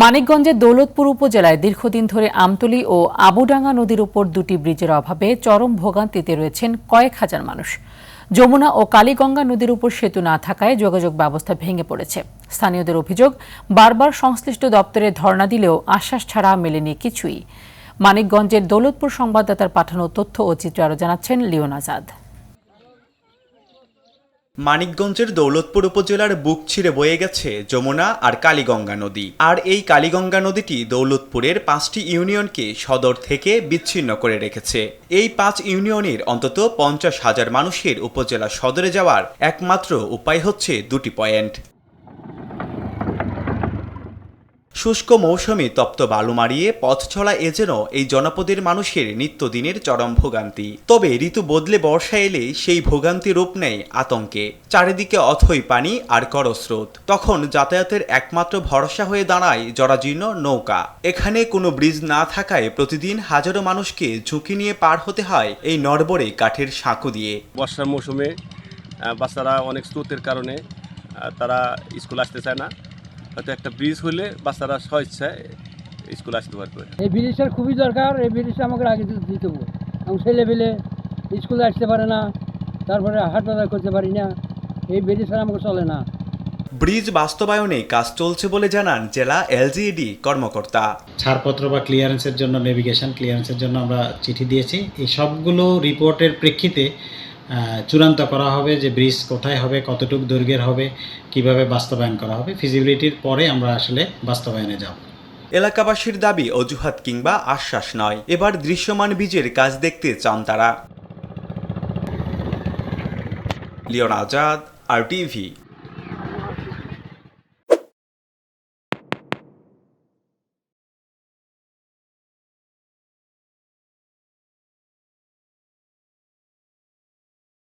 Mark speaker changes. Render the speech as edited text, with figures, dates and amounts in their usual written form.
Speaker 1: মানিকগঞ্জের দৌলতপুর উপজেলায় দীর্ঘদিন ধরে আমতলী ও আবুডাঙ্গা নদীর উপর দুটি ব্রিজের অভাবে চরম ভোগান্তিতে রয়েছেন কয়েক হাজার মানুষ। যমুনা ও কালীগঙ্গা নদীর উপর সেতু না থাকায় যোগাযোগ ব্যবস্থা ভেঙে পড়েছে। স্থানীয়দের অভিযোগ, বারবার সংশ্লিষ্ট দপ্তরে ধর্ণা দিলেও আশ্বাস ছাড়া মেলেনি কিছুই। মানিকগঞ্জের দৌলতপুর সংবাদদাতার পাঠানো তথ্য ও চিত্রে আরও জানাচ্ছেন লিওন আজাদ।
Speaker 2: মানিকগঞ্জের দৌলতপুর উপজেলার বুক ছিঁড়ে বয়ে গেছে যমুনা আর কালীগঙ্গা নদী। আর এই কালীগঙ্গা নদীটি দৌলতপুরের 5টি ইউনিয়নকে সদর থেকে বিচ্ছিন্ন করে রেখেছে। এই 5 ইউনিয়নের অন্তত 50,000 মানুষের উপজেলা সদরে যাওয়ার একমাত্র উপায় হচ্ছে দুটি পয়েন্ট। শুষ্ক মৌসুমে তপ্ত বালু মারিয়ে পথ চলা যেন এই জনপদের মানুষের নিত্যদিনের চরম ভোগান্তি। তবে ঋতু বদলে বর্ষা এলে সেই ভোগান্তি রূপ নেয় আতঙ্কে। চারিদিকে অথই পানি আর করস্রোত। তখন যাতায়াতের একমাত্র ভরসা হয়ে দাঁড়ায় জরাজীর্ণ নৌকা। এখানে কোনো ব্রিজ না থাকায় প্রতিদিন হাজারো মানুষকে ঝুঁকি নিয়ে পার হতে হয় এই নড়বড়ে কাঠের সাঁকো দিয়ে।
Speaker 3: বর্ষার মৌসুমে বাচ্চারা অনেক স্রোতের কারণে তারা স্কুল আসতে চায় না। হয়তো একটা ব্রিজ হলে বাচ্চারা স্বেচ্ছায় স্কুল আসতে পারবে।
Speaker 4: এই ব্রিজটা খুবই দরকার। এই ব্রিজটা আমাকে আগে দিতে হবে। এবং ছেলে পেলে স্কুলে আসতে পারে না, তারপরে হাট বাজার করতে পারি না। এই ব্রিজ ছাড়া আমাকে চলে না।
Speaker 2: ব্রিজ বাস্তবায়নে কাজ চলছে বলে জানান জেলা এলজিইডি কর্মকর্তা।
Speaker 5: ছাড়পত্র বা ক্লিয়ারেন্সের জন্য, নেভিগেশন ক্লিয়ারেন্সের জন্য আমরা চিঠি দিয়েছি। এই সবগুলো রিপোর্টের প্রেক্ষিতে চূড়ান্ত করা হবে যে ব্রিজ কোথায় হবে, কতটুকু দৈর্ঘ্যের হবে, কিভাবে বাস্তবায়ন করা হবে। ফিজিবিলিটির পরে আমরা আসলে বাস্তবায়নে যাব।
Speaker 2: এলাকাবাসীর দাবি অজুহাত কিংবা আশ্বাস নয়, এবার দৃশ্যমান ব্রিজের কাজ দেখতে চান তারা। Leon Azad, RTV।